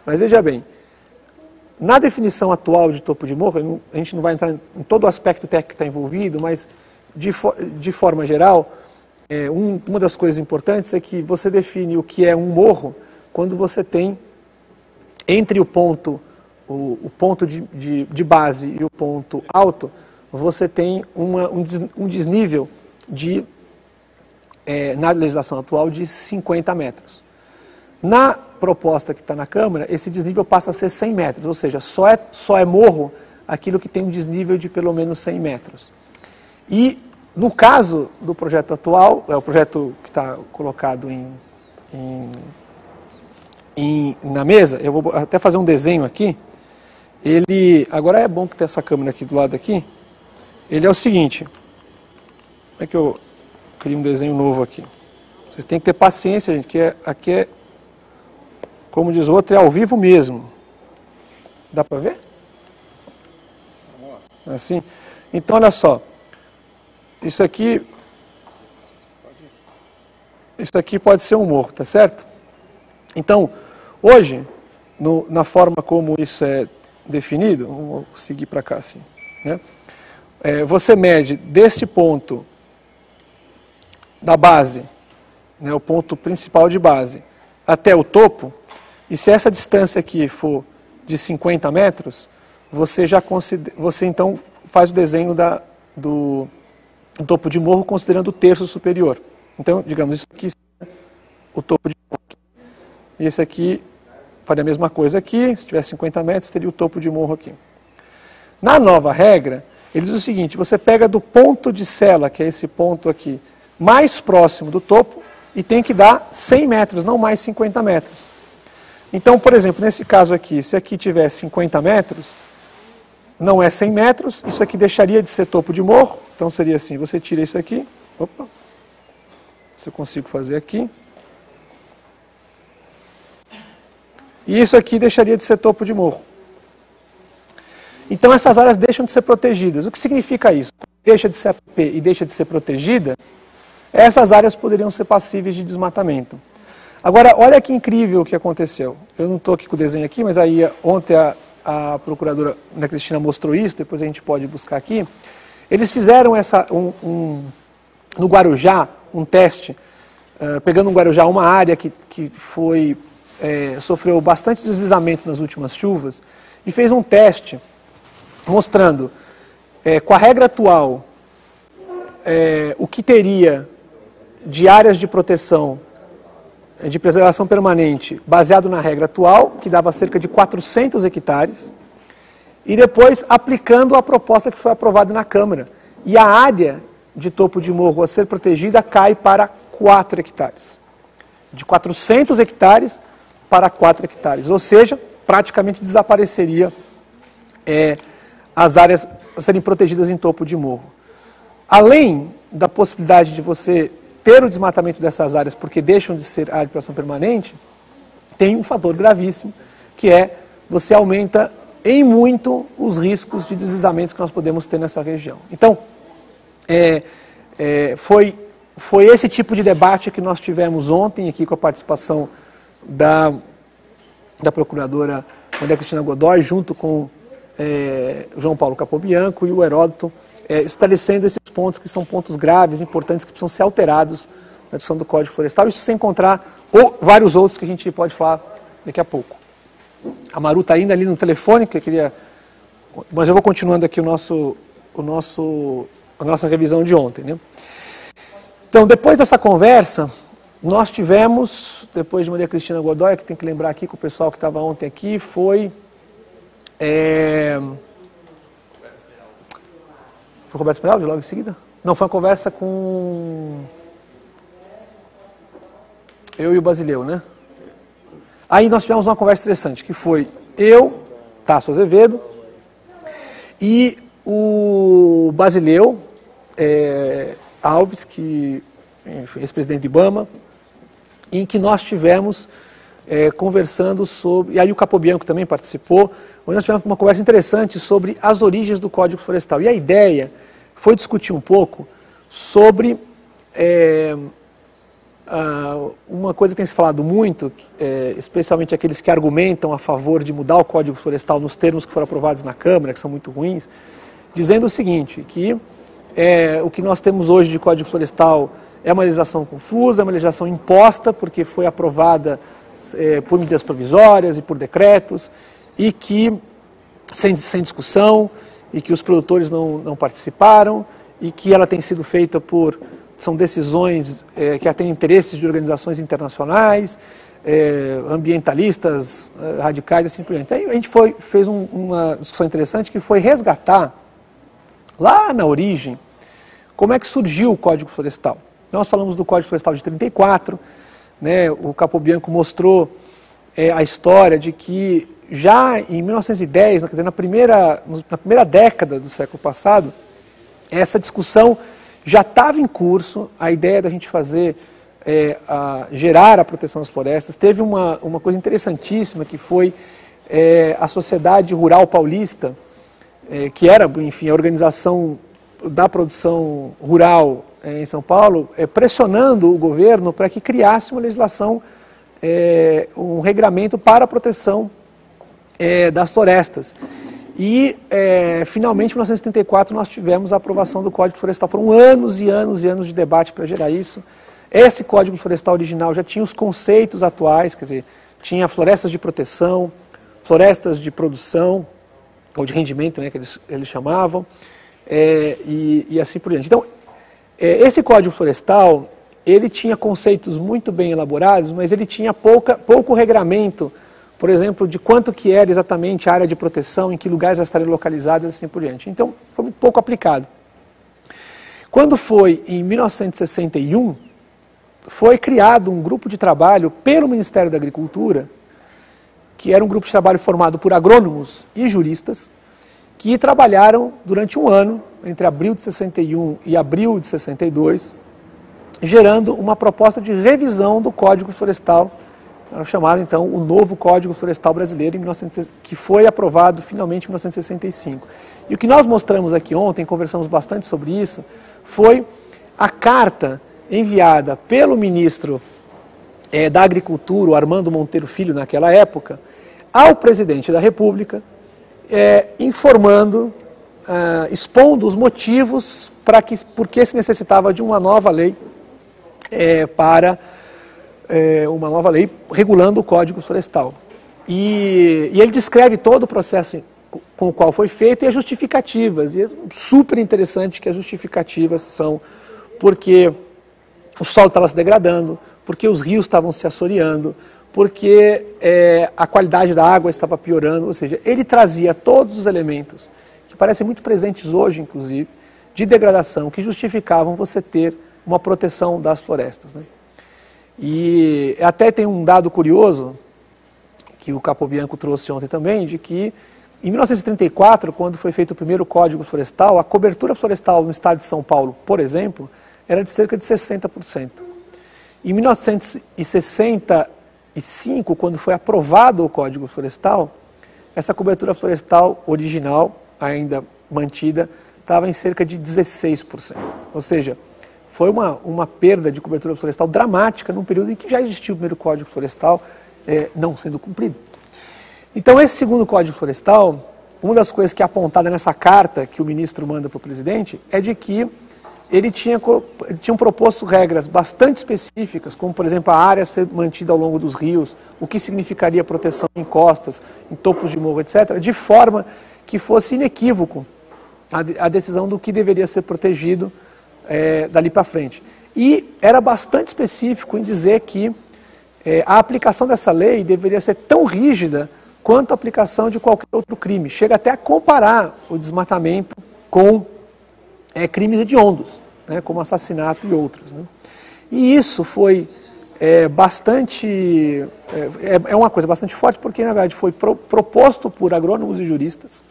Mas veja bem, na definição atual de topo de morro, a gente não vai entrar em todo o aspecto técnico que está envolvido, mas de forma geral, uma das coisas importantes é que você define o que é um morro quando você tem entre o ponto de base e o ponto alto, você tem um desnível na legislação atual de 50 metros. Na proposta que está na Câmara, esse desnível passa a ser 100 metros, ou seja, só é morro aquilo que tem um desnível de pelo menos 100 metros. E no caso do projeto atual, é o projeto que está colocado na mesa, eu vou até fazer um desenho aqui. Agora é bom que tem essa câmera aqui do lado aqui. Ele é o seguinte, como é que eu crio um desenho novo aqui? Vocês têm que ter paciência, gente, que aqui é, como diz o outro, é ao vivo mesmo. Dá para ver? Assim? Então, olha só. Isso aqui pode ser um morro, tá certo? Então, hoje, na forma como isso é definido, vou seguir para cá assim, né? Você mede desse ponto da base, né, o ponto principal de base, até o topo, e se essa distância aqui for de 50 metros, você então faz o desenho do topo de morro considerando o terço superior. Então, digamos, isso aqui é o topo de morro. E esse aqui faria a mesma coisa aqui, se tivesse 50 metros, teria o topo de morro aqui. Na nova regra, ele diz o seguinte, você pega do ponto de sela, que é esse ponto aqui, mais próximo do topo, e tem que dar 100 metros, não mais 50 metros. Então, por exemplo, nesse caso aqui, se aqui tiver 50 metros, não é 100 metros, isso aqui deixaria de ser topo de morro, então seria assim, você tira isso aqui, opa, se eu consigo fazer aqui, e isso aqui deixaria de ser topo de morro. Então essas áreas deixam de ser protegidas. O que significa isso? Deixa de ser APP e deixa de ser protegida, essas áreas poderiam ser passíveis de desmatamento. Agora, olha que incrível o que aconteceu. Eu não estou aqui com o desenho aqui, mas aí ontem a procuradora Ana Cristina mostrou isso, depois a gente pode buscar aqui. Eles fizeram no Guarujá um teste, pegando no Guarujá uma área que sofreu bastante deslizamento nas últimas chuvas, e fez um teste mostrando, com a regra atual, o que teria de áreas de proteção, de preservação permanente, baseado na regra atual, que dava cerca de 400 hectares, e depois aplicando a proposta que foi aprovada na Câmara. E a área de topo de morro a ser protegida cai para 4 hectares. De 400 hectares para 4 hectares. Ou seja, praticamente desapareceria as áreas a serem protegidas em topo de morro. Além da possibilidade de você ter o desmatamento dessas áreas porque deixam de ser área de proteção permanente, tem um fator gravíssimo, que é você aumenta em muito os riscos de deslizamentos que nós podemos ter nessa região. Então, foi esse tipo de debate que nós tivemos ontem aqui com a participação da procuradora Maria Cristina Godoy, junto com João Paulo Capobianco e o Heródoto, esclarecendo esses pontos que são pontos graves, importantes, que precisam ser alterados na discussão do Código Florestal, isso sem encontrar vários outros que a gente pode falar daqui a pouco. A Maru está ainda ali no telefone, que eu queria... Mas eu vou continuando aqui a nossa revisão de ontem, né? Então, depois dessa conversa, nós tivemos, depois de Maria Cristina Godoy, que tem que lembrar aqui com o pessoal que estava ontem aqui, foi... Foi Roberto Esmeralda, logo em seguida? Não, foi uma conversa com eu e o Basileu, né? Aí nós tivemos uma conversa interessante, que foi eu, Tasso Azevedo, e o Basileu Alves, que foi ex-presidente do IBAMA, em que nós tivemos conversando sobre... E aí o Capobianco também participou, onde nós tivemos uma conversa interessante sobre as origens do Código Florestal. E a ideia foi discutir um pouco sobre uma coisa que tem se falado muito, especialmente aqueles que argumentam a favor de mudar o Código Florestal nos termos que foram aprovados na Câmara, que são muito ruins, dizendo o seguinte, que o que nós temos hoje de Código Florestal é uma legislação confusa, é uma legislação imposta, porque foi aprovada por medidas provisórias e por decretos, e que sem discussão, e que os produtores não participaram, e que ela tem sido feita são decisões que atendem interesses de organizações internacionais, ambientalistas radicais e assim por diante. Então, a gente fez uma discussão interessante que foi resgatar, lá na origem, como é que surgiu o Código Florestal. Nós falamos do Código Florestal de 34, né, o Capobianco mostrou a história de que já em 1910, quer dizer, na primeira década do século passado, essa discussão já estava em curso, a ideia da gente gerar a proteção das florestas. Teve uma coisa interessantíssima que foi a Sociedade Rural Paulista, que era, enfim, a organização da produção rural em São Paulo, pressionando o governo para que criasse uma legislação, um regramento para a proteção das florestas. E, finalmente, em 1974, nós tivemos a aprovação do Código Florestal. Foram anos e anos e anos de debate para gerar isso. Esse Código Florestal original já tinha os conceitos atuais, quer dizer, tinha florestas de proteção, florestas de produção, ou de rendimento, né, que eles chamavam, e assim por diante. Então, esse Código Florestal, ele tinha conceitos muito bem elaborados, mas ele tinha pouco regramento, por exemplo, de quanto que era exatamente a área de proteção, em que lugares elas estariam localizadas e assim por diante. Então, foi muito pouco aplicado. Quando foi em 1961, foi criado um grupo de trabalho pelo Ministério da Agricultura, que era um grupo de trabalho formado por agrônomos e juristas, que trabalharam durante um ano, entre abril de 61 e abril de 62, gerando uma proposta de revisão do Código Florestal, chamado então o novo Código Florestal Brasileiro, que foi aprovado finalmente em 1965. E o que nós mostramos aqui ontem, conversamos bastante sobre isso, foi a carta enviada pelo ministro da Agricultura, o Armando Monteiro Filho, naquela época, ao presidente da República, informando, expondo os motivos por que se necessitava de uma nova lei uma nova lei regulando o Código Florestal. E ele descreve todo o processo com o qual foi feito e as justificativas. E é super interessante que as justificativas são porque o solo estava se degradando, porque os rios estavam se assoreando, porque a qualidade da água estava piorando. Ou seja, ele trazia todos os elementos que parecem muito presentes hoje, inclusive, de degradação, que justificavam você ter uma proteção das florestas, né? E até tem um dado curioso, que o Capobianco trouxe ontem também, de que em 1934, quando foi feito o primeiro Código Florestal, a cobertura florestal no estado de São Paulo, por exemplo, era de cerca de 60%. Em 1965, quando foi aprovado o Código Florestal, essa cobertura florestal original, ainda mantida, estava em cerca de 16%. Ou seja, foi uma perda de cobertura florestal dramática num período em que já existia o primeiro Código Florestal não sendo cumprido. Então, esse segundo Código Florestal, uma das coisas que é apontada nessa carta que o ministro manda para o presidente, é de que ele tinha proposto regras bastante específicas, como, por exemplo, a área ser mantida ao longo dos rios, o que significaria proteção em costas, em topos de morro, etc., de forma que fosse inequívoco a decisão do que deveria ser protegido dali para frente. E era bastante específico em dizer que a aplicação dessa lei deveria ser tão rígida quanto a aplicação de qualquer outro crime. Chega até a comparar o desmatamento com crimes hediondos, né, como assassinato e outros, né? E isso foi uma coisa bastante forte, porque na verdade foi proposto por agrônomos e juristas,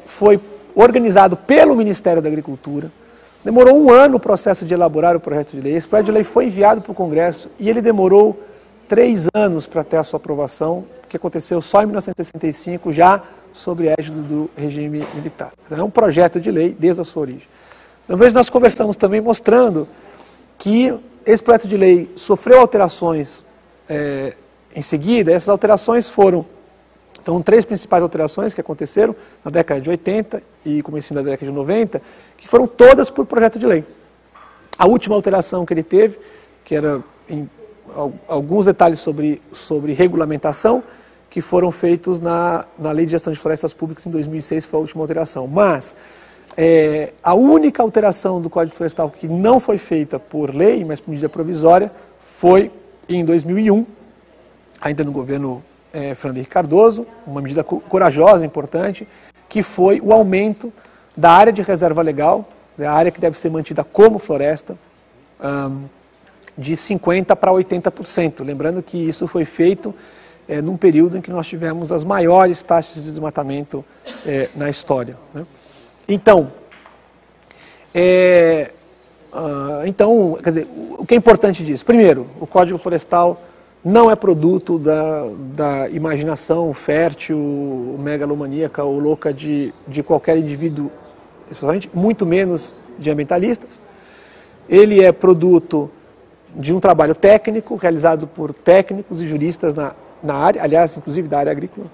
foi organizado pelo Ministério da Agricultura. Demorou um ano o processo de elaborar o projeto de lei. Esse projeto de lei foi enviado para o Congresso e ele demorou 3 anos para ter a sua aprovação, que aconteceu só em 1965, já sob égide do regime militar. Então, é um projeto de lei desde a sua origem. Uma vez nós conversamos também mostrando que esse projeto de lei sofreu alterações em seguida. Essas alterações foram, então, 3 principais alterações que aconteceram na década de 80 e comecinho da década de 90, que foram todas por projeto de lei. A última alteração que ele teve, que era alguns detalhes sobre regulamentação, que foram feitos na Lei de Gestão de Florestas Públicas em 2006, foi a última alteração. Mas a única alteração do Código Florestal que não foi feita por lei, mas por medida provisória, foi em 2001, ainda no governo Fernando Henrique Cardoso, uma medida corajosa, importante, que foi o aumento da área de reserva legal, a área que deve ser mantida como floresta, de 50% para 80%. Lembrando que isso foi feito num período em que nós tivemos as maiores taxas de desmatamento na história, né? Então, quer dizer, o que é importante disso? Primeiro, o Código Florestal não é produto da imaginação fértil, megalomaníaca ou louca de qualquer indivíduo, especialmente, muito menos de ambientalistas. Ele é produto de um trabalho técnico, realizado por técnicos e juristas na área, aliás, inclusive da área agrícola,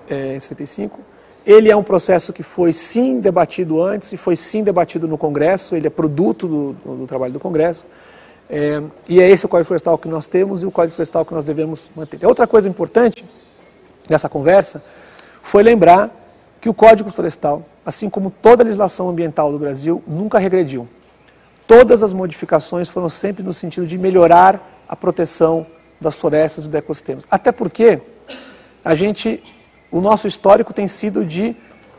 em 65. Ele é um processo que foi sim debatido antes e foi sim debatido no Congresso, ele é produto do trabalho do Congresso. E é esse o Código Florestal que nós temos e o Código Florestal que nós devemos manter. Outra coisa importante dessa conversa foi lembrar que o Código Florestal, assim como toda a legislação ambiental do Brasil, nunca regrediu. Todas as modificações foram sempre no sentido de melhorar a proteção das florestas e dos ecossistemas. Até porque o nosso histórico tem sido de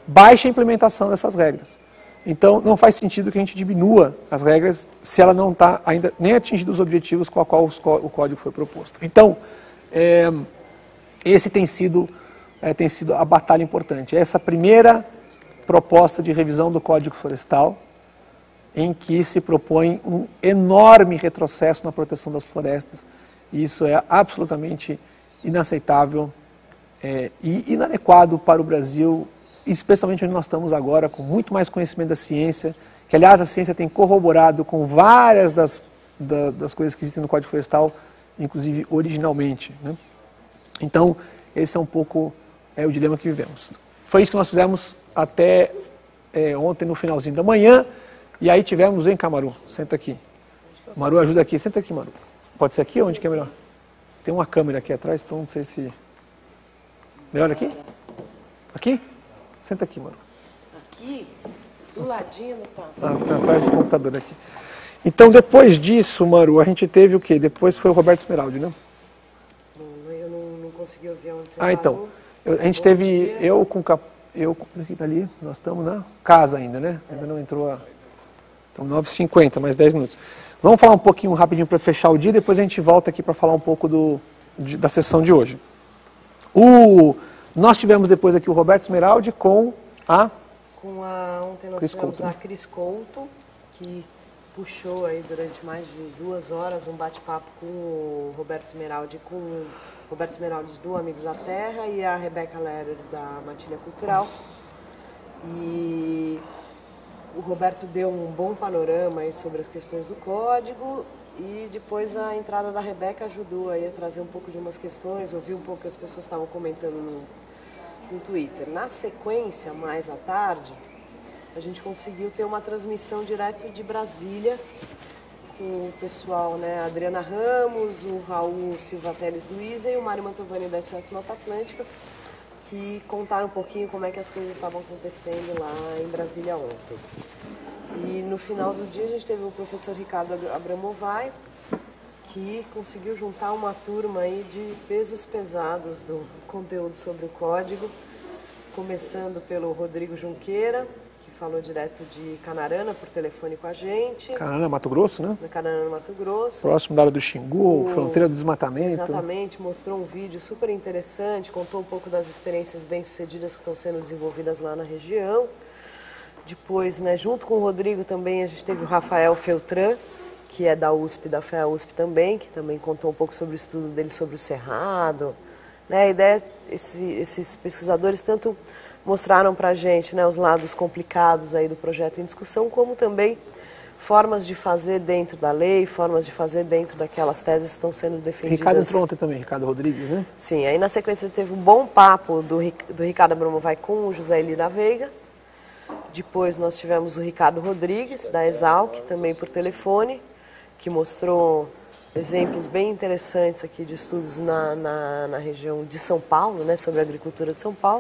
baixa implementação dessas regras. Então, não faz sentido que a gente diminua as regras se ela não está ainda nem atingindo os objetivos com a qual o código foi proposto. Então, esse tem sido a batalha importante. Essa primeira proposta de revisão do Código Florestal, em que se propõe um enorme retrocesso na proteção das florestas. E isso é absolutamente inaceitável e inadequado para o Brasil, especialmente onde nós estamos agora, com muito mais conhecimento da ciência, que, aliás, a ciência tem corroborado com várias das coisas que existem no Código Florestal, inclusive originalmente, né? Então, esse é um pouco o dilema que vivemos. Foi isso que nós fizemos até ontem, no finalzinho da manhã, e aí tivemos, vem cá, Maru, senta aqui. Maru, ajuda aqui, senta aqui, Maru. Pode ser aqui ou onde que é melhor? Tem uma câmera aqui atrás, então não sei se... Melhor aqui? Aqui? Senta aqui, Maru. Aqui, do ladinho, tá? Tá atrás do computador aqui. Então, depois disso, Maru, a gente teve o quê? Depois foi o Roberto Smeraldi, né? Eu não consegui ouvir onde você falou. Então. A gente teve, eu ali, nós estamos na casa ainda, né? Ainda não entrou Então, 9h50, mais 10 minutos. Vamos falar um pouquinho rapidinho para fechar o dia, depois a gente volta aqui para falar um pouco da sessão de hoje. Nós tivemos depois aqui o Roberto Smeraldi com a... Ontem nós tivemos a Cris Couto, que puxou aí durante mais de 2 horas um bate-papo com o Roberto Smeraldi, do Amigos da Terra, e a Rebeca Lehrer, da Matilha Cultural. E o Roberto deu um bom panorama aí sobre as questões do código, e depois a entrada da Rebeca ajudou aí a trazer um pouco de umas questões, ouvir um pouco que as pessoas estavam comentando no Twitter. Na sequência, mais à tarde, a gente conseguiu ter uma transmissão direto de Brasília com o pessoal, né? A Adriana Ramos, o Raul Silva Teles Luiza e o Mário Mantovani da SOS Mata Atlântica, que contaram um pouquinho como é que as coisas estavam acontecendo lá em Brasília ontem. E no final do dia a gente teve o professor Ricardo Abramovay, que conseguiu juntar uma turma aí de pesos pesados do conteúdo sobre o código, começando pelo Rodrigo Junqueira, que falou direto de Canarana por telefone com a gente. Canarana, Mato Grosso, né? Canarana, Mato Grosso. Próximo da área do Xingu, fronteira do desmatamento. Exatamente, mostrou um vídeo super interessante, contou um pouco das experiências bem-sucedidas que estão sendo desenvolvidas lá na região. Depois, né, junto com o Rodrigo também, a gente teve o Rafael Feltran, que é da USP, da FEA-USP também, que também contou um pouco sobre o estudo dele sobre o Cerrado. Né, a ideia, esses pesquisadores tanto mostraram para a gente, né, os lados complicados aí do projeto em discussão, como também formas de fazer dentro da lei, formas de fazer dentro daquelas teses que estão sendo defendidas. Ricardo entrou ontem também, Ricardo Rodrigues, né? Sim, aí na sequência teve um bom papo do Ricardo Abramovay com o José Eli da Veiga. Depois nós tivemos o Ricardo Rodrigues, da Exalc, também por telefone, que mostrou exemplos bem interessantes aqui de estudos na região de São Paulo, né, sobre a agricultura de São Paulo.